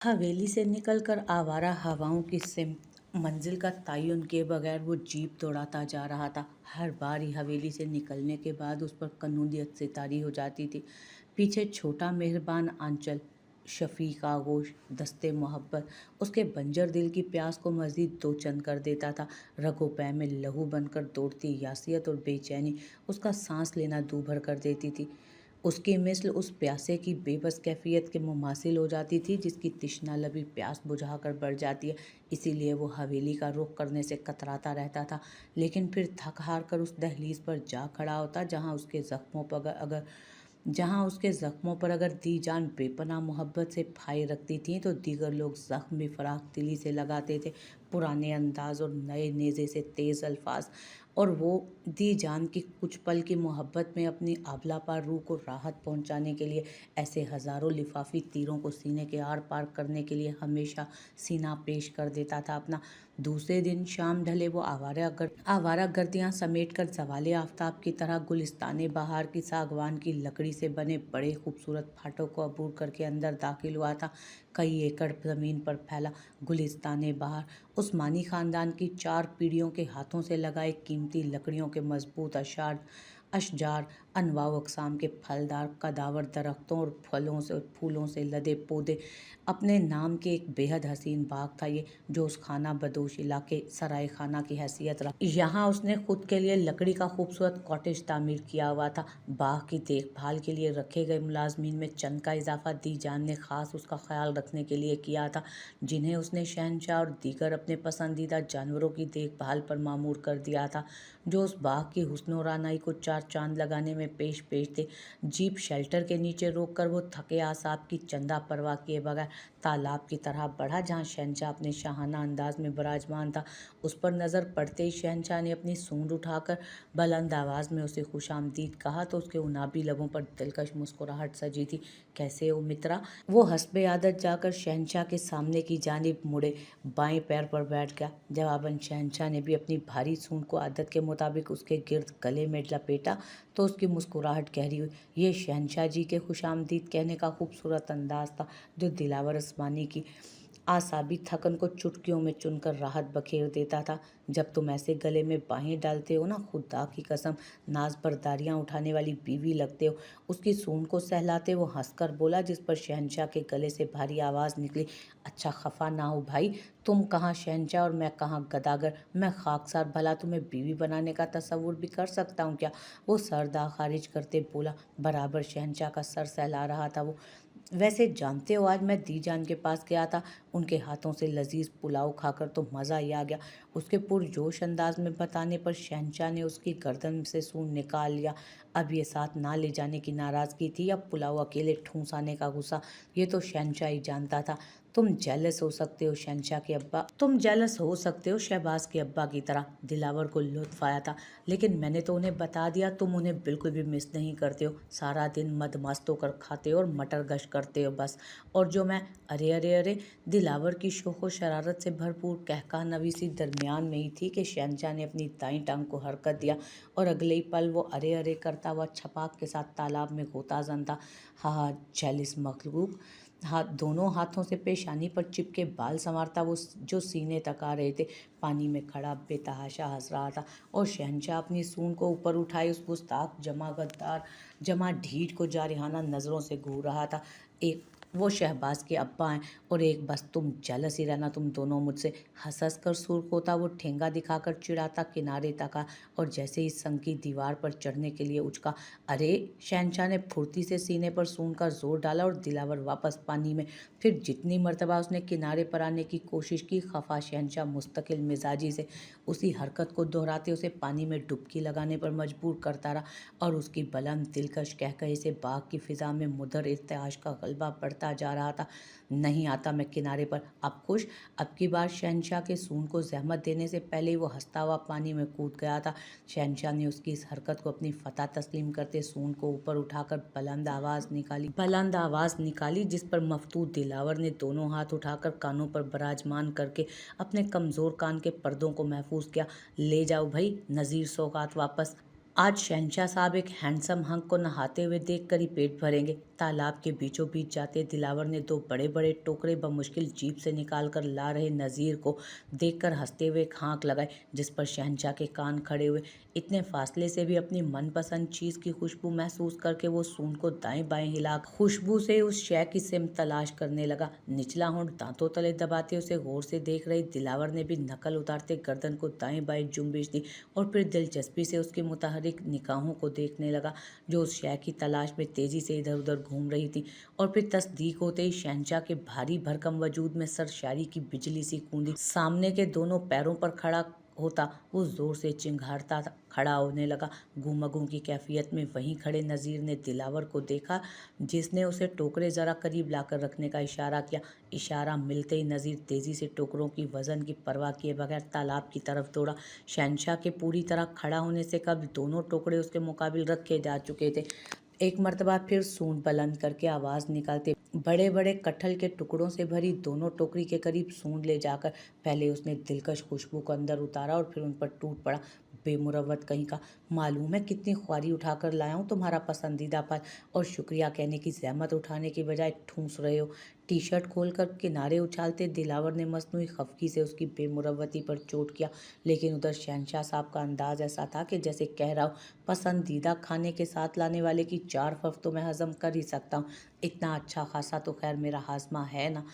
हवेली से निकलकर आवारा हवाओं की सिमत मंजिल का तयन किए बगैर वो जीप दौड़ाता जा रहा था। हर बार ही हवेली से निकलने के बाद उस पर कनूदियत से तारी हो जाती थी। पीछे छोटा मेहरबान आंचल, शफीक आगोश, दस्ते मोहब्बत उसके बंजर दिल की प्यास को मजीद दो चंद कर देता था। रगो पै में लहू बनकर दौड़ती यासियत और बेचैनी उसका सांस लेना दूभर कर देती थी। उसकी मिस्ल उस प्यासे की बेबस कैफियत के मुमासिल हो जाती थी जिसकी तिश्ना लबी प्यास बुझाकर बढ़ जाती है। इसीलिए वो हवेली का रुख करने से कतराता रहता था, लेकिन फिर थक हार कर उस दहलीज पर जा खड़ा होता जहाँ उसके ज़ख्मों पर अगर दी जान बेपनाह मोहब्बत से फाये रखती थी तो दीगर लोग ज़ख्म भी फराख दिली से लगाते थे, पुराने अंदाज और नए नेज़े से तेज़ अल्फाज। और वो दी जान की कुछ पल की मोहब्बत में अपनी आबला पार रूह को राहत पहुंचाने के लिए ऐसे हज़ारों लिफाफी तीरों को सीने के आर पार करने के लिए हमेशा सीना पेश कर देता था अपना। दूसरे दिन शाम ढले वो आवारा गर्दियाँ समेट कर ज़वाले आफताब की तरह गुलिस्ताने बहार की सागवान की लकड़ी से बने बड़े खूबसूरत फाटक को अबूर करके अंदर दाखिल हुआ था। कई एकड़ ज़मीन पर फैला गुलिस्ताने बहार उस्मानी ख़ानदान की 4 पीढ़ियों के हाथों से लगाए कीमती लकड़ियों के मजबूत अशजार, अनवा अक़साम के फलदार कदावर दरख्तों और फूलों से लदे पौधे। अपने नाम के एक बेहद हसीन बाग था ये, जो उस खाना बदोश इलाके सराय खाना की हैसियत रखा। यहाँ उसने खुद के लिए लकड़ी का खूबसूरत कॉटेज तामीर किया हुआ था। बाग की देखभाल के लिए रखे गए मुलाजमीन में चंद का इजाफा दी जान ने खास उसका ख्याल रखने के लिए किया था, जिन्हें उसने शहनशाह और दीगर अपने पसंदीदा जानवरों की देखभाल पर मामूर कर दिया था, जो उस बाग की हुस्न और रानाई को 4 चांद लगाने में पेश थे। जीप शेल्टर के नीचे रोककर वो थके आसाब की चंदा परवाह किए बगैर तालाब की तरह बढ़ा, जहाँ शहनशाह अपने शाहाना अंदाज में विराजमान था। उस पर नज़र पड़ते ही शहनशाह ने अपनी सूंड उठाकर बुलंद आवाज़ में उसे खुशामदीद कहा तो उसके उनाबी लबों पर दिलकश मुस्कुराहट सजी थी। कैसे हो मित्रा? वो हस्बे आदत जाकर शहनशाह के सामने की जानिब मुड़े, बाएं पैर पर बैठ गया। जवाबन शहनशाह ने भी अपनी भारी सूंड को आदत के मुताबिक उसके गिर्द गले में लपेटा तो उसकी मुस्कुराहट गहरी हुई। ये शहनशाह जी के खुशामदीद कहने का खूबसूरत अंदाज था, जो दिलावर उस्मानी की आसाबी थकन को चुटकियों में चुनकर राहत बखेर देता था। जब तुम ऐसे गले में बाहें डालते हो ना, खुदा की कसम नाज बर्दारियाँ उठाने वाली बीवी लगते हो। उसकी सूंड को सहलाते वो हंसकर बोला, जिस पर शहनशाह के गले से भारी आवाज़ निकली। अच्छा खफा ना हो भाई, तुम कहाँ शहनशाह और मैं कहाँ गदागर। मैं खाकसार, भला तुम्हें बीवी बनाने का तसव्वुर भी कर सकता हूँ क्या? वो सरदा खारिज करते बोला। बराबर शहनशाह का सर सहला रहा था वो। वैसे जानते हो, आज मैं दीजान के पास गया था। उनके हाथों से लजीज पुलाव खाकर तो मज़ा ही आ गया। उसके पुरजोश अंदाज में बताने पर शहनशाह ने उसकी गर्दन से सूंड निकाल लिया। अब ये साथ ना ले जाने की नाराज़गी थी या पुलाव अकेले ठूंस आने का गुस्सा, ये तो शहनशाह ही जानता था। तुम जेलस हो सकते हो शहबाज के अब्बा की तरह। दिलावर को लुत्फ आया था, लेकिन मैंने तो उन्हें बता दिया, तुम उन्हें बिल्कुल भी मिस नहीं करते हो। सारा दिन मद मस्त होकर खाते हो और मटर गश करते हो बस। और जो मैं अरे अरे अरे, दिलावर की शोख व शरारत से भरपूर कहका नवीसी दरमियान में ही थी कि शहनशाह ने अपनी दाईं टांग को हरकत दिया और अगले ही पल वो अरे अरे करता हुआ छपाक के साथ तालाब में गोताज़न था। हा जेलिस मखलूक। दोनों हाथों से पेशानी पर चिपके बाल संवारता वो जो सीने तक आ रहे थे, पानी में खड़ा बेतहाशा हंस रहा था। और शहनशाह अपनी सूंड को ऊपर उठाए उस गुस्ताख जमा ढीठ को जारिहाना नज़रों से घूर रहा था। एक वो शहबाज के अब्बा हैं और एक बस तुम जेलस ही रहना तुम दोनों मुझसे। हंस कर सुर्ख होता वो ठेंगा दिखाकर चिढ़ाता किनारे तका और जैसे ही संग की दीवार पर चढ़ने के लिए उचका। अरे, शहनशाह ने फुर्ती से सीने पर सूंड का जोर डाला और दिलावर वापस पानी में। फिर जितनी मर्तबा उसने किनारे पर आने की कोशिश की, खफा शहनशाह मुस्तकिल मिजाजी से उसी हरकत को दोहराते उसे पानी में डुबकी लगाने पर मजबूर करता रहा और उसकी बुलंद दिलकश कहकहे से बाग की फिजा में मुदर इर्तिआश का गलबा बढ़ता जा रहा था। नहीं आता मैं किनारे पर, अब खुश? अब की बार शहनशाह के सूंड को जहमत देने से पहले ही वो हंसता हुआ पानी में कूद गया था। शहनशाह ने उसकी इस हरकत को अपनी फतह तस्लीम करते सूंड को ऊपर उठाकर बुलंद आवाज़ निकाली, जिस पर मफतूद दिलावर ने दोनों हाथ उठाकर कानों पर बराजमान करके अपने कमज़ोर कान के पर्दों को महफूज किया। ले जाओ भाई नज़ीर सौगात वापस। आज शहनशाह साहब एक हैंडसम हंक को नहाते हुए देख कर ही पेट भरेंगे। तालाब के बीचों बीच जाते दिलावर ने दो बड़े बड़े टोकरे बमुश्किल जीप से निकाल कर ला रहे नज़ीर को देखकर हंसते हुए एक हाँक लगाई, जिस पर शहंशाह के कान खड़े हुए। इतने फासले से भी अपनी मनपसंद चीज़ की खुशबू महसूस करके वो सूंड को दाएं बाएं हिला खुशबू से उस शय की सिमत तलाश करने लगा। निचला होंठ दांतों तले दबाते उसे गौर से देख रही दिलावर ने भी नकल उतारते गर्दन को दाएं बाएं जुम्बिश दी और फिर दिलचस्पी से उसकी मुतहरिक निगाहों को देखने लगा, जो उस शय की तलाश में तेजी से इधर उधर घूम रही थी। और फिर तस्दीक होते ही शहंशाह के भारी भरकम वजूद में सरशारी की बिजली सी कूदी। सामने के दोनों पैरों पर खड़ा होता वो जोर से चिंघाड़ता खड़ा होने लगा। गुमगुम की कैफियत में वहीं खड़े नज़ीर ने दिलावर को देखा, जिसने उसे टोकरे जरा करीब लाकर रखने का इशारा किया। इशारा मिलते ही नज़ीर तेजी से टोकरों की वजन की परवाह किए बगैर तालाब की तरफ दौड़ा। शहंशाह के पूरी तरह खड़ा होने से कब दोनों टोकरे उसके मुकाबिल रखे जा चुके थे। एक मर्तबा फिर सूंड बुलंद करके आवाज़ निकालते बड़े बड़े कटहल के टुकड़ों से भरी दोनों टोकरी के करीब सूंड ले जाकर पहले उसने दिलकश खुशबू को अंदर उतारा और फिर उन पर टूट पड़ा। बेमुरवत कहीं का, मालूम है कितनी ख्वारी उठाकर लाया हूँ तुम्हारा पसंदीदा फल, और शुक्रिया कहने की जहमत उठाने की बजाय ठूंस रहे हो। टी शर्ट खोलकर किनारे उछालते दिलावर ने मसनूई खफकी से उसकी बेमुरवती पर चोट किया, लेकिन उधर शहंशाह साहब का अंदाज ऐसा था कि जैसे कह रहा हो, पसंदीदा खाने के साथ लाने वाले की 4 हफ्तों में हजम कर ही सकता हूँ। इतना अच्छा खासा तो खैर मेरा हाजमा है ना।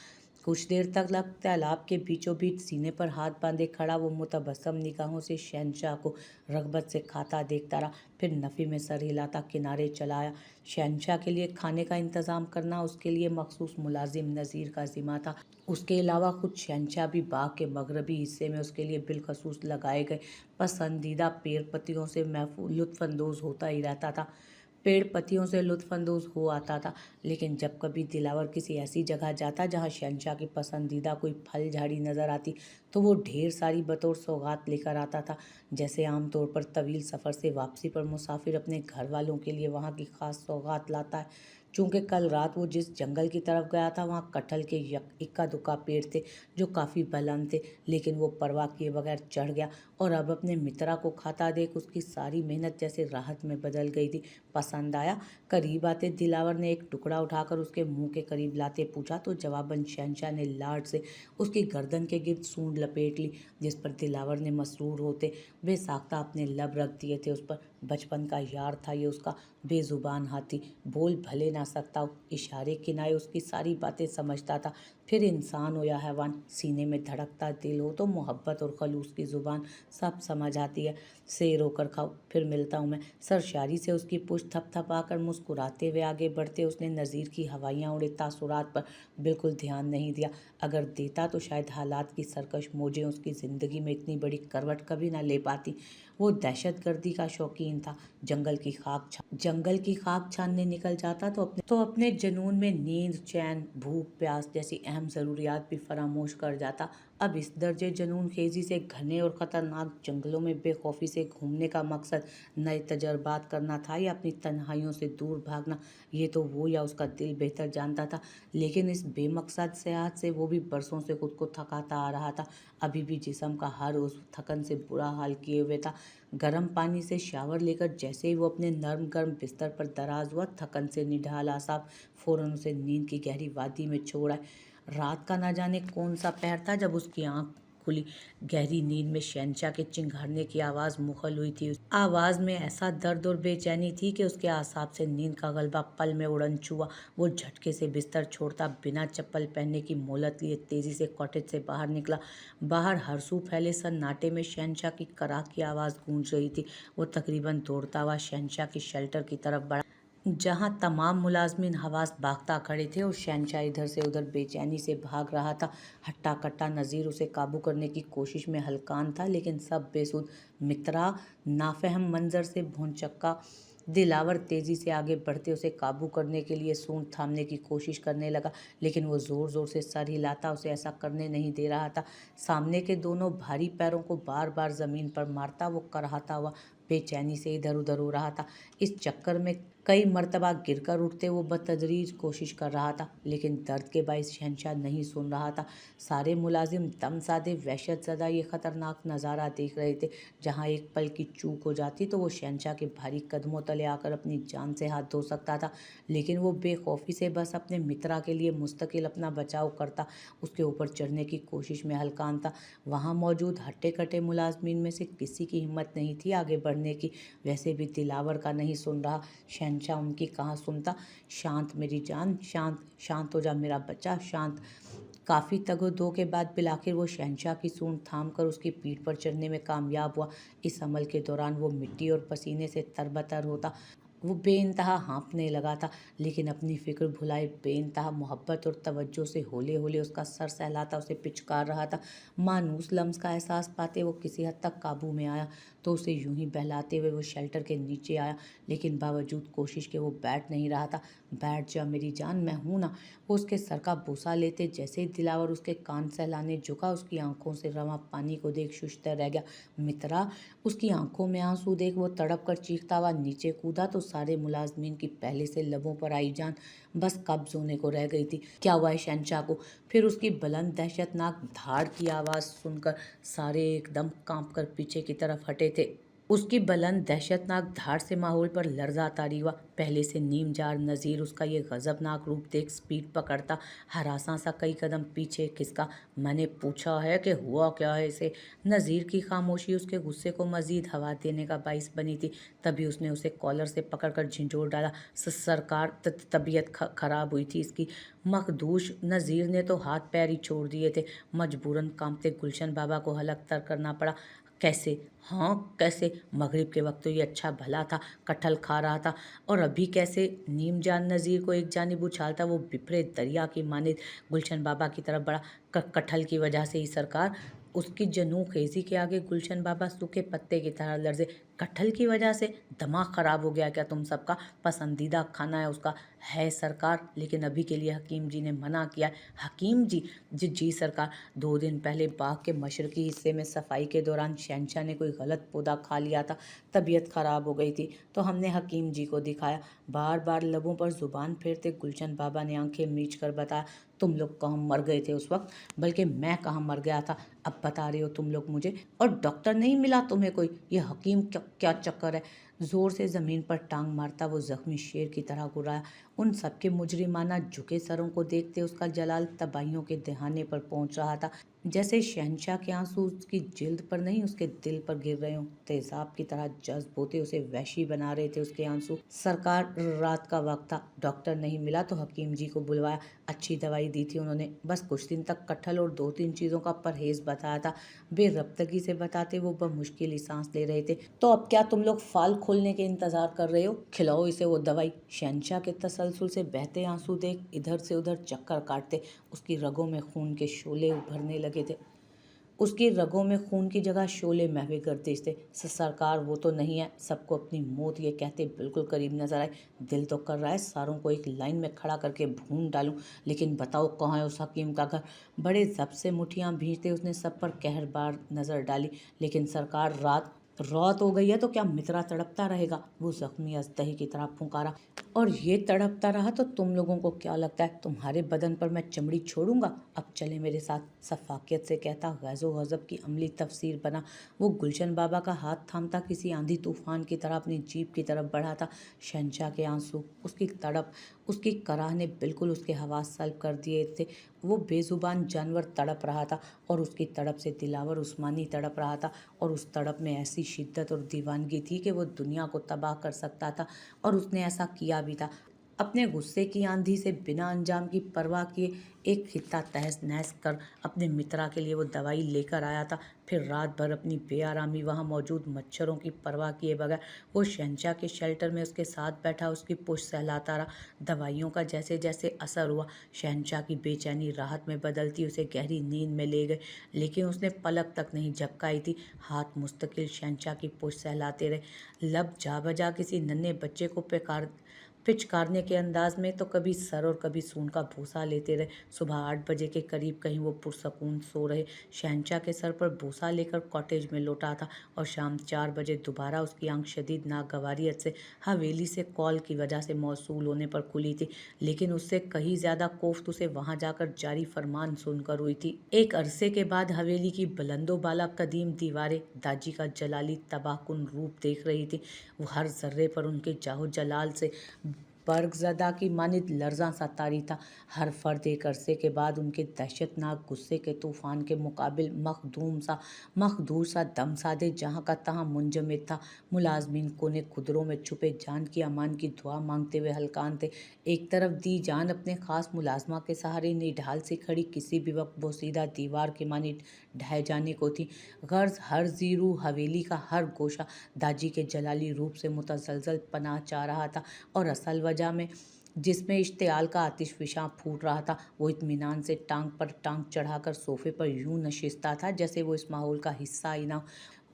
कुछ देर तक लग तालाब के बीचों बीच सीने पर हाथ बांधे खड़ा वो मुतबस्सम निगाहों से शहंशाह को रग़बत से खाता देखता रहा। फिर नफ़ी में सर हिलाता किनारे चला आया। शहंशाह के लिए खाने का इंतज़ाम करना उसके लिए मखसूस मुलाजिम नज़ीर का ज़िम्मा था। उसके अलावा खुद शहंशाह भी बाग के मगरबी हिस्से में उसके लिए बिलखसूस लगाए गए पसंदीदा पेड़ पत्तियों से लुत्फ़अंदोज़ होता ही रहता था। पेड़ पत्तियों से लुत्फ़अंदोज़ हो आता था। लेकिन जब कभी दिलावर किसी ऐसी जगह जाता जहाँ शहंशाह की पसंदीदा कोई फल झाड़ी नज़र आती, तो वो ढेर सारी बतौर सौगात लेकर आता था। जैसे आमतौर पर तवील सफ़र से वापसी पर मुसाफिर अपने घर वालों के लिए वहाँ की ख़ास सौगात लाता है। चूँकि कल रात वो जिस जंगल की तरफ गया था वहाँ कटहल के इक्का दुक्का पेड़ थे जो काफ़ी बुलंद थे, लेकिन वो परवाह किए बगैर चढ़ गया और अब अपने मित्रा को खाता देख उसकी सारी मेहनत जैसे राहत में बदल गई थी। पसंद आया? करीब आते दिलावर ने एक टुकड़ा उठाकर उसके मुंह के करीब लाते पूछा, तो जवाबन शहंशाह ने लाड से उसकी गर्दन के गिर्द सूंड लपेट ली, जिस पर दिलावर ने मसरूर होते बेसाख्ता अपने लब रख दिए थे उस पर। बचपन का यार था ये उसका, बेजुबान हाथी, बोल भले ना सकता हो, इशारे किनाए उसकी सारी बातें समझता था। फिर इंसान हो या हैवान, सीने में धड़कता दिल हो तो मोहब्बत और खलूस की ज़ुबान सब समझ आती है। शेर होकर खाओ, फिर मिलता हूँ मैं। सरशारी से उसकी पुश्त थपथपाकर मुस्कुराते हुए आगे बढ़ते उसने नज़ीर की हवाइयाँ उड़े तासुरात पर बिल्कुल ध्यान नहीं दिया। अगर देता तो शायद हालात की सरकश मौजें उसकी ज़िंदगी में इतनी बड़ी करवट कभी ना ले पाती। वो दहशत गर्दी का शौकीन था। जंगल की खाक छानने निकल जाता तो अपने जुनून में नींद, चैन, भूख, प्यास जैसी अहम ज़रूरियात भी फरामोश कर जाता। अब इस दर्जे जुनून खेजी से घने और ख़तरनाक जंगलों में बेखौफी से घूमने का मकसद नए तजर्बात करना था या अपनी तन्हाइयों से दूर भागना, ये तो वो या उसका दिल बेहतर जानता था। लेकिन इस बेमकसद सेहत से वो भी बरसों से खुद को थकाता आ रहा था। अभी भी जिस्म का हर उस थकन से बुरा हाल किए हुए था। गर्म पानी से शावर लेकर जैसे ही वो अपने नर्म गर्म बिस्तर पर दराज हुआ, थकन से निढाल आसाब फौरन उसे नींद की गहरी वादी में छोड़ आए। रात का ना जाने कौन सा पहर था जब उसकी आंख खुली। गहरी नींद में शहंशाह के चिंघाड़ने की आवाज़ मुखल हुई थी। आवाज़ में ऐसा दर्द और बेचैनी थी कि उसके आसाब से नींद का गलबा पल में उड़न छुआ। वो झटके से बिस्तर छोड़ता बिना चप्पल पहनने की मोहलत लिए तेजी से कॉटेज से बाहर निकला। बाहर हरसू फैले सन्नाटे में शहंशाह की कराह की आवाज़ गूंज रही थी। वो तकरीबन दौड़ता हुआ शहंशाह की शेल्टर की तरफ बढ़ा, जहां तमाम मुलाजमीन हवास बागता खड़े थे और शहंशाह इधर से उधर बेचैनी से भाग रहा था। हट्टा कट्टा नज़ीर उसे काबू करने की कोशिश में हलकान था, लेकिन सब बेसुध। मित्रा नाफहम मंजर से भौंचक्का। दिलावर तेजी से आगे बढ़ते उसे काबू करने के लिए सूंड थामने की कोशिश करने लगा, लेकिन वो जोर जोर से सर हिलाता उसे ऐसा करने नहीं दे रहा था। सामने के दोनों भारी पैरों को बार बार जमीन पर मारता वो कराहता हुआ बेचैनी से इधर उधर हो रहा था। इस चक्कर में कई मर्तबा गिरकर उठते वो बतदरीज कोशिश कर रहा था, लेकिन दर्द के बायस शहंशाह नहीं सुन रहा था। सारे मुलाजिम दम साधे वहशत ज़दा ये ख़तरनाक नज़ारा देख रहे थे, जहाँ एक पल की चूक हो जाती तो वो शहंशाह के भारी कदमों तले आकर अपनी जान से हाथ धो सकता था। लेकिन वो बेखौफी से बस अपने मित्रा के लिए मुस्तकिल अपना बचाव करता, उसके ऊपर चढ़ने की कोशिश में हलकान था। वहाँ मौजूद हट्टे कट्टे मुलाजमीन में से किसी की हिम्मत नहीं थी आगे बढ़ने की। वैसे भी दिलावर का नहीं सुन रहा, शहंशाह उनकी कहाँ सुनता। शांत मेरी जान, शांत, शांत हो जा मेरा बच्चा, शांत। काफ़ी तगो-दो के बाद बिलाखिर वो शहंशाह की सूंड थाम कर उसकी पीठ पर चढ़ने में कामयाब हुआ। इस अमल के दौरान वो मिट्टी और पसीने से तरबतर होता। वो बेइंतहा हाँफने लगा था, लेकिन अपनी फिक्र भुलाए बेइंतहा मोहब्बत और तवज्जो से होले होले उसका सर सहलाता उसे पिचकार रहा था। मानूस लम्स का एहसास पाते वो किसी हद तक काबू में आया, तो उसे यूं ही बहलाते हुए वो शेल्टर के नीचे आया, लेकिन बावजूद कोशिश के वो बैठ नहीं रहा था। बैठ जा मेरी जान, मैं हूं ना। वो उसके सर का बोसा लेते जैसे ही दिलावर उसके कान सहलाने झुका, उसकी आंखों से रवां पानी को देख शुश्तर रह गया। मित्रा, उसकी आंखों में आंसू देख वो तड़प कर चीखता हुआ नीचे कूदा, तो सारे मुलाजमीन की पहले से लबों पर आई जान बस कब्ज होने को रह गई थी। क्या हुआ है शहंशाह को? फिर उसकी बुलंद दहशतनाक धाड़ की आवाज़ सुनकर सारे एकदम कांप कर पीछे की तरफ हटे थे। उसकी बुलंद दहशतनाक धाड़ से माहौल पर लर्जा तारी हुआ। पहले से नीम जार नज़ीर उसका ये गजबनाक रूप देख स्पीड पकड़ता हरासा सा कई कदम पीछे खिसका। मैंने पूछा है कि हुआ क्या है इसे? नज़ीर की खामोशी उसके गुस्से को मजीद हवा देने का बाइस बनी थी। तभी उसने उसे कॉलर से पकड़कर झिंझोर डाला। सरकार, तबीयत खराब हुई थी इसकी। मखदूश नज़ीर ने तो हाथ पैर ही छोड़ दिए थे। मजबूरन कांपते गुलशन बाबा को हलक तर करना पड़ा। कैसे? हाँ कैसे? मगरिब के वक्त तो ये अच्छा भला था, कटहल खा रहा था, और अभी कैसे? नीम जान नज़ीर को एक जानिब उछालता वो बिफरे दरिया की मानिद गुलशन बाबा की तरफ बढ़ा। कटहल की वजह से ही सरकार। उसकी जनू खेजी के आगे गुलशन बाबा सूखे पत्ते की तरह लर्जे। कटहल की वजह से? दिमाग खराब हो गया क्या तुम सबका? पसंदीदा खाना है उसका। है सरकार, लेकिन अभी के लिए हकीम जी ने मना किया है। हकीम जी? जी जी सरकार। 2 दिन पहले बाग के मशरकी हिस्से में सफाई के दौरान शहंशाह ने कोई गलत पौधा खा लिया था, तबीयत खराब हो गई थी, तो हमने हकीम जी को दिखाया। बार बार लबों पर जुबान फेरते गुलशन बाबा ने आंखें मीच कर बताया, तुम लोग कहाँ मर गए थे उस वक्त? बल्कि मैं कहाँ मर गया था, अब बता रहे हो तुम लोग मुझे? और डॉक्टर नहीं मिला तुम्हें कोई? ये हकीम क्या चक्कर है? जोर से जमीन पर टांग मारता वो जख्मी शेर की तरह गुर्राया। उन सबके मुजरिमाना झुके सरों को देखते उसका जलाल तबाहियों के दहाने पर पहुंच रहा था, जैसे शहंशाह के आंसू उसकी जिल्द पर नहीं उसके दिल पर गिर रहे हों। तेजाब की तरह जज्ब होते उसे वहशी बना रहे थे उसके आंसू। सरकार, रात का वक्त था, डॉक्टर नहीं मिला तो हकीम जी को बुलवाया। अच्छी दवाई दी थी उन्होंने, बस कुछ दिन तक कटहल और 2-3 चीज़ों का परहेज बताया था। बेरब्तगी से बताते वो बमुश्किल ही सांस ले रहे थे। तो अब क्या तुम लोग फाल खोलने के इंतजार कर रहे हो? खिलाओ इसे वो दवाई। शहंशाह के तसलसल से बहते आंसू देख इधर से उधर चक्कर काटते उसकी रगों में खून के शोले उभरने लगे थे। उसकी रगों में खून की जगह शोले महवे गर्दिश थे। सरकार वो तो नहीं है, सबको अपनी मौत ये कहते बिल्कुल करीब नजर आए। दिल तो कर रहा है सारों को एक लाइन में खड़ा करके भून डालूं, लेकिन बताओ कहाँ है उस हकीम का घर? बड़े जब्त से मुठियां भींचते उसने सब पर कहरबार नजर डाली। लेकिन सरकार, रात हो गई है तो क्या मित्रा तड़पता रहेगा? वो जख्मी अजदही की तरह फुंकारा। और ये तड़पता रहा तो तुम लोगों को क्या लगता है तुम्हारे बदन पर मैं चमड़ी छोड़ूंगा? अब चले मेरे साथ, सफाकियत से कहता गैज़ो गज़ब की अमली तफसीर बना। वो गुलशन बाबा का हाथ थामता किसी आंधी तूफान की तरह अपनी जीप की तरफ बढ़ा था। शहंशाह के आंसू, उसकी तड़प, उसकी कराह ने बिल्कुल उसके हवास सल्ब कर दिए थे। वो बेजुबान जानवर तड़प रहा था, और उसकी तड़प से दिलावर उस्मानी तड़प रहा था, और उस तड़प में ऐसी शिद्दत और दीवानगी थी कि वो दुनिया को तबाह कर सकता था, और उसने ऐसा किया भी था। अपने गुस्से की आंधी से बिना अंजाम की परवाह किए एक खित्ता तहस नहस कर अपने मित्रा के लिए वो दवाई लेकर आया था। फिर रात भर अपनी बेआरामी वहाँ मौजूद मच्छरों की परवाह किए बगैर वो शहंशाह के शेल्टर में उसके साथ बैठा उसकी पुश सहलाता रहा। दवाइयों का जैसे जैसे असर हुआ, शहंशाह की बेचैनी राहत में बदलती उसे गहरी नींद में ले गए, लेकिन उसने पलक तक नहीं झपकाई थी। हाथ मुस्तकिल शहंशाह की पुश सहलाते रहे। लब जा बजा किसी नन्हे बच्चे को पिचकारने के अंदाज में तो कभी सर और कभी सूंड का भूसा लेते रहे। सुबह 8 बजे के करीब कहीं वो पुरसकून सो रहे शहंशाह के सर पर भूसा लेकर कॉटेज में लौटा था और शाम 4 बजे दोबारा उसकी आंख शदीद नागवारियत से हवेली से कॉल की वजह से मौसूल होने पर खुली थी, लेकिन उससे कहीं ज्यादा कोफ्त उसे वहां जाकर जारी फरमान सुनकर हुई थी। एक अरसे के बाद हवेली की बुलंदोबाला कदीम दीवारें दाजी का जलाली तबाहकुन रूप देख रही थी। वो हर जर्रे पर उनके जाहो जलाल से बर्गज़दा की मानिद लर्ज़ां सा तारी था। हर फर्द एक अरसे के बाद उनके दहशतनाक गुस्से के तूफान के मुकाबिल मखदूर सा दम साधे जहाँ का तहाँ मुंजमद था। मुलाजमीन कोने खुदरों में छुपे जान की अमान की दुआ मांगते हुए हलकान थे। एक तरफ दी जान अपने खास मुलाजमा के सहारे निढाल से खड़ी किसी भी वक्त बोसीदा दीवार के मानी ढह जाने को थी। गर्ज हर जीरू हवेली का हर गोशा दाजी के जलाली रूप से मुतसलसल पनाह चाह रहा था और असल वजह में जिसमें इश्तियाल का आतिश फिशां फूट रहा था वो इत्मीनान से टांग पर टांग चढ़ाकर सोफे पर यूं नशिस्ता था जैसे वो इस माहौल का हिस्सा ही ना।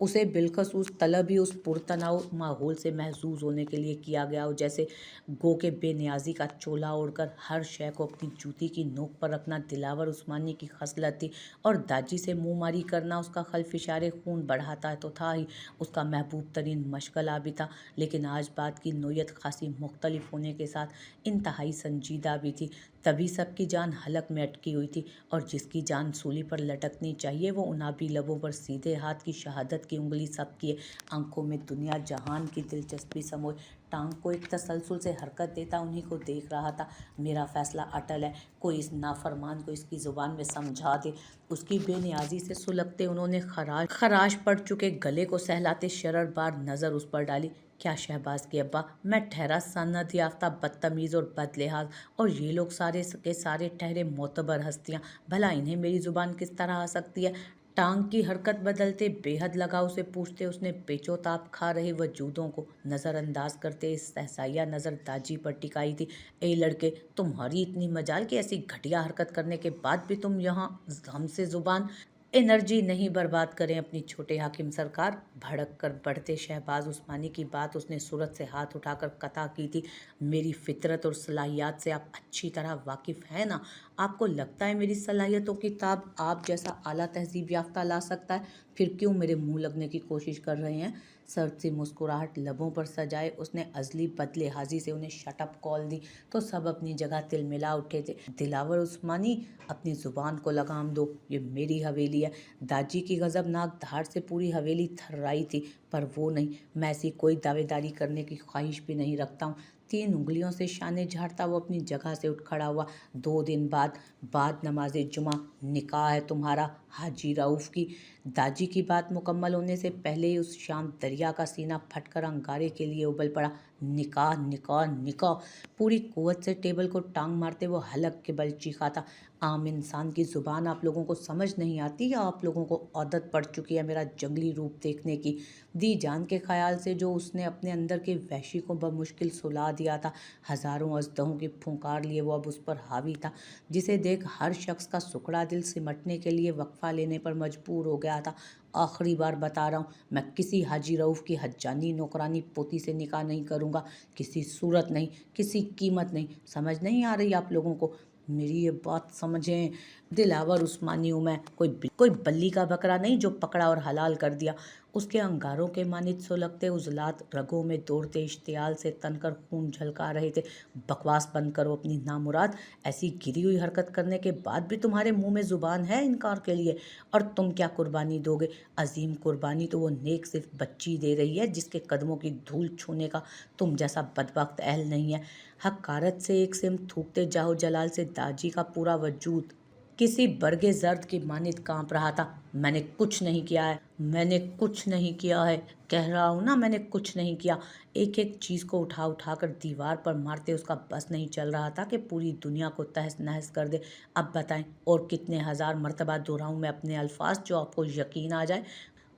उसे बिलखसूस तलब ही उस पुरतनाव माहौल से महजूज होने के लिए किया गया हो, जैसे गो के बेनियाजी का चोला ओढ़कर हर शय को अपनी जूती की नोक पर रखना दिलावर उस्मानी की खसलत थी और दाजी से मुंह मारी करना उसका खल्फ इशारे खून बढ़ाता तो था ही, उसका महबूब तरीन मशगला भी था। लेकिन आज बात की नोयत खासी मुख्तलिफ होने के साथ इंतहाई संजीदा भी थी। तभी सबकी जान हलक में अटकी हुई थी और जिसकी जान सूली पर लटकनी चाहिए वो उनाबी लबों पर सीधे हाथ की शहादत की उंगली सब किए आंखों में दुनिया जहान की दिलचस्पी समोए टांग को एक तसलसल से हरकत देता उन्हीं को देख रहा था। मेरा फैसला अटल है, कोई इस नाफरमान को इसकी जुबान में समझा दे। उसकी बेनियाजी से सुलगते उन्होंने खराश पड़ चुके गले को सहलाते शरर बार नजर उस पर डाली। क्या शहबाज के अब्बा, मैं ठहरा सनद याफ्ता बदतमीज और बदलिहाज और ये लोग सारे के सारे ठहरे मोतबर हस्तियां, भला इन्हें मेरी जुबान किस तरह आ सकती है। टांग की हरकत बदलते बेहद लगाव से पूछते उसने पेचोताप खा रहे वजूदों को नज़रअंदाज करते इस सहसाया नज़र दाजी पर टिकाई थी। ए लड़के, तुम्हारी इतनी मजाल कि ऐसी घटिया हरकत करने के बाद भी तुम यहाँ हमसे जुबान एनर्जी नहीं बर्बाद करें अपनी छोटे हाकिम सरकार। भड़क कर बढ़ते शहबाज उस्मानी की बात उसने सूरत से हाथ उठाकर कता की थी। मेरी फितरत और सलाहियात से आप अच्छी तरह वाकिफ़ हैं ना। आपको लगता है मेरी सलाहियतों की ताब आप जैसा आला तहजीब याफ्ता ला सकता है, फिर क्यों मेरे मुंह लगने की कोशिश कर रहे हैं। सर्द सी मुस्कुराहट लबों पर सजाए उसने अजली बदलेहाजी से उन्हें शटअप कॉल दी तो सब अपनी जगह तिलमिला उठे थे। दिलावर उस्मानी, अपनी जुबान को लगाम दो, ये मेरी हवेली है। दाजी की गजबनाक धार से पूरी हवेली थर्राई थी, पर वो नहीं, मैं ऐसी कोई दावेदारी करने की ख्वाहिश भी नहीं रखता हूँ। 3 उंगलियों से शाने झाड़ता वो अपनी जगह से उठ खड़ा हुआ। 2 दिन बाद नमाज जुमा निकाह है तुम्हारा हाजी रऊफ की। दाजी की बात मुकम्मल होने से पहले ही उस शाम दरिया का सीना फटकर अंगारे के लिए उबल पड़ा। निकाह निकाह निकाह, पूरी कुव्वत से टेबल को टांग मारते वो हलक के बल चीखा था। आम इंसान की जुबान आप लोगों को समझ नहीं आती या आप लोगों को आदत पड़ चुकी है मेरा जंगली रूप देखने की। दी जान के ख्याल से जो उसने अपने अंदर के वहशी को बमुश्किल सुला दिया था, हजारों अजदहों की फुंकार लिए वो अब उस पर हावी था, जिसे देख हर शख्स का सुखड़ा दिल सिमटने के लिए वक्फा लेने पर मजबूर हो गया था। आखिरी बार बता रहा हूँ, मैं किसी हाजी रऊफ की हज्जानी नौकरानी पोती से निकाह नहीं करूँगा, किसी सूरत नहीं, किसी कीमत नहीं। समझ नहीं आ रही आप लोगों को, मेरी ये बात समझें। दिलावर उस्मानी हूँ मैं, कोई बल्ली का बकरा नहीं जो पकड़ा और हलाल कर दिया। उसके अंगारों के मानित सुलगते उजलात रगों में दौड़ते इश्तियाल से तनकर खून झलका रहे थे। बकवास बंद करो अपनी नामुराद, ऐसी गिरी हुई हरकत करने के बाद भी तुम्हारे मुंह में जुबान है इनकार के लिए। और तुम क्या कुर्बानी दोगे। अजीम कुर्बानी तो वो नेक सिर्फ बच्ची दे रही है जिसके कदमों की धूल छूने का तुम जैसा बदबख्त अहल नहीं है। हकारत से एक सिम थूकते जाहो जलाल से दाजी का पूरा वजूद किसी बरगे जर्द की मानित कांप रहा था। मैंने कुछ नहीं किया है, मैंने कुछ नहीं किया है, कह रहा हूँ ना, मैंने कुछ नहीं किया। एक एक चीज को उठा उठा कर दीवार पर मारते उसका बस नहीं चल रहा था कि पूरी दुनिया को तहस नहस कर दे। अब बताएं और कितने हजार मर्तबा दोहराऊं मैं अपने अल्फाज जो आपको यकीन आ जाए।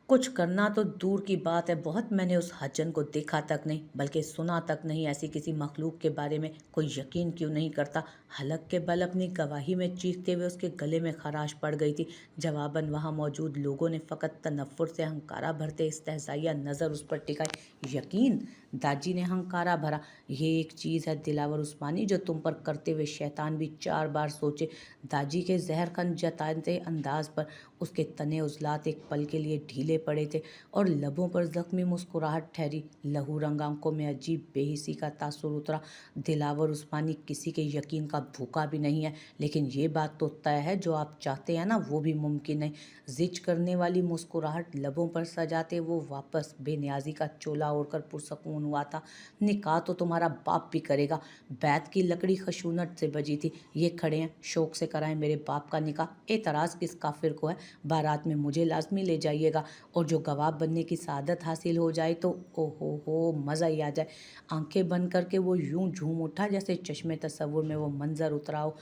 कुछ करना तो दूर की बात है, बहुत मैंने उस हजन को देखा तक नहीं, बल्कि सुना तक नहीं। ऐसी किसी मखलूक के बारे में कोई यकीन क्यों नहीं करता? हलक के बल अपनी गवाही में चीखते हुए उसके गले में खराश पड़ गई थी। जवाबन वहां मौजूद लोगों ने फ़कत तनफ्फुर से हंकारा भरते इस्तेहज़ाइया नज़र उस पर टिकाई। यकीन? दादी ने हंकारा भरा। ये एक चीज़ है दिलावर उस्मानी, जो तुम पर करते हुए शैतान भी 4 बार सोचे। दादी के जहरखन जताते अंदाज पर उसके तने उजलात एक पल के लिए ढीले पड़े थे और लबों पर जख्मी मुस्कुराहट ठहरी। लहू रंग आंखों में अजीब बेहिसी का तासुर उतरा। दिलावर उस्मानी किसी के यकीन का भूखा भी नहीं है, लेकिन ये बात तो तय है, जो आप चाहते हैं ना, वो भी मुमकिन है। जिच करने वाली मुस्कुराहट लबों पर सजाते वो वापस बेनियाजी का चोला ओढ़कर पुरसकून हुआ था। निकाह तो तुम्हारा बाप भी करेगा। बैत की लकड़ी खशूनट से बजी थी। ये खड़े हैं, शौक से कराएं मेरे बाप का निकाह। एतराज़ किस काफिर को है? बारात में मुझे लाजमी ले जाइएगा, और जो गवाह बनने की सादत हासिल हो जाए तो ओ हो मज़ा ही आ जाए। आंखें बंद करके वो यूं झूम उठा जैसे चश्मे तसव्वुर में वो मंजर उतरा हो।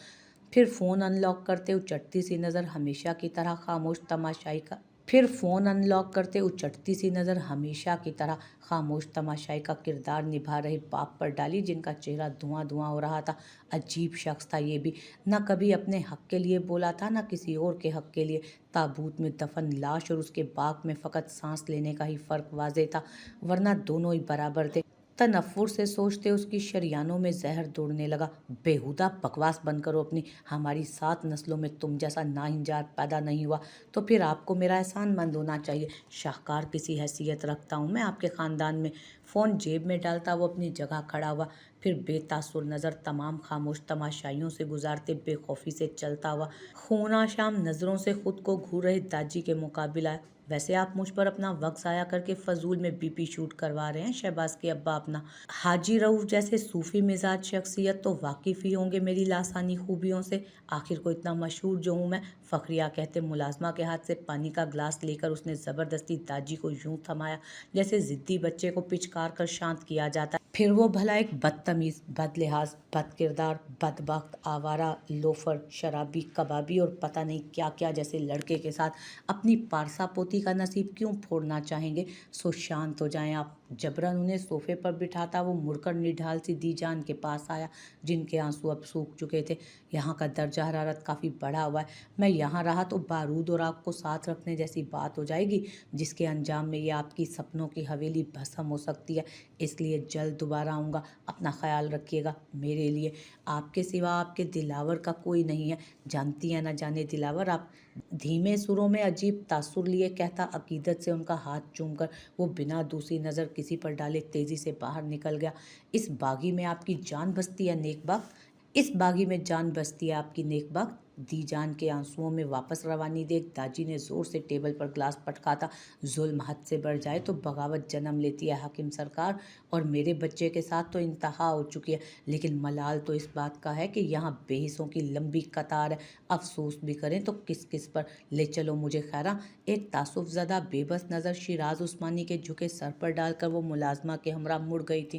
फिर फ़ोन अनलॉक करते उचटती सी नज़र हमेशा की तरह खामोश तमाशाई का फिर फ़ोन अनलॉक करते उचटती सी नज़र हमेशा की तरह खामोश तमाशाई का किरदार निभा रहे बाप पर डाली, जिनका चेहरा धुआं धुआं हो रहा था। अजीब शख्स था ये भी। न कभी अपने हक के लिए बोला था, न किसी और के हक के लिए। ताबूत में दफन लाश और उसके बाग में फ़कत सांस लेने का ही फ़र्क वाज़ेह था, वरना दोनों ही बराबर थे। तनफ्फुर से सोचते उसकी शरियानों में जहर दौड़ने लगा। बेहुदा बकवास बंद करो अपनी। हमारी 7 नस्लों में तुम जैसा नाहिंजार पैदा नहीं हुआ, तो फिर आपको मेरा एहसानमंद होना चाहिए। शाहकार किसी हैसियत रखता हूँ मैं आपके ख़ानदान में। फ़ोन जेब में डालता वो अपनी जगह खड़ा हुआ, फिर बेतासुर नज़र तमाम खामोश तमाशाइयों से गुजारते बेखौफी से चलता हुआ खूना शाम नज़रों से खुद को घूर रहे दाजी के मुकाबिल आया। वैसे आप मुझ पर अपना वक्त ज़ाया करके फजूल में बीपी शूट करवा रहे हैं शहबाज के अब्बा अपना। हाजी रऊफ जैसे सूफी मिजाज शख्सियत तो वाकिफ़ ही होंगे मेरी लासानी खूबियों से। आखिर को इतना मशहूर जो हूँ मैं, फ़खरिया कहते मुलाजमा के हाथ से पानी का गिलास लेकर उसने ज़बरदस्ती दाजी को यूं थमाया जैसे ज़िद्दी बच्चे को पिचकार कर शांत किया जाता है। फिर वो भला एक बदतमीज़, बदलिहाज, बदकिरदार, बदबख्त, आवारा, लोफर, शराबी, कबाबी और पता नहीं क्या क्या जैसे लड़के के साथ अपनी पारसा पोती का नसीब क्यों फोड़ना चाहेंगे? सो शांत हो जाएं आप। जबरन उन्हें सोफे पर बिठाता वो मुड़कर निढाल सी दीजान के पास आया, जिनके आंसू अब सूख चुके थे। यहाँ का दर्जा हरारत काफ़ी बढ़ा हुआ है। मैं यहाँ रहा तो बारूद और आग को साथ रखने जैसी बात हो जाएगी, जिसके अंजाम में ये आपकी सपनों की हवेली भस्म हो सकती है। इसलिए जल्द दोबारा आऊँगा। अपना ख्याल रखिएगा। मेरे लिए आपके सिवा आपके दिलावर का कोई नहीं है। जानती हैं ना जाने दिलावर आप। धीमे सुरों में अजीब तासुर लिए कहता, अकीदत से उनका हाथ चूमकर वो बिना दूसरी नज़र किसी पर डाले तेज़ी से बाहर निकल गया। इस बागी में आपकी जान बसती है नेकबख्त। इस बागी में जान बसती है आपकी नेकबख्त। दी जान के आंसुओं में वापस रवानी देख दाजी ने जोर से टेबल पर ग्लास पटका। जुल्म हद से बढ़ जाए तो बगावत जन्म लेती है हाकिम सरकार, और मेरे बच्चे के साथ तो इंतहा हो चुकी है। लेकिन मलाल तो इस बात का है कि यहाँ बेहिसों की लंबी कतार है। अफसोस भी करें तो किस किस पर। ले चलो मुझे खैरा। एक तासुफ ज़दा बेबस नज़र शिराज उस्मानी के झुके सर पर डालकर वो मुलाजमा के हमरा मुड़ गई थी।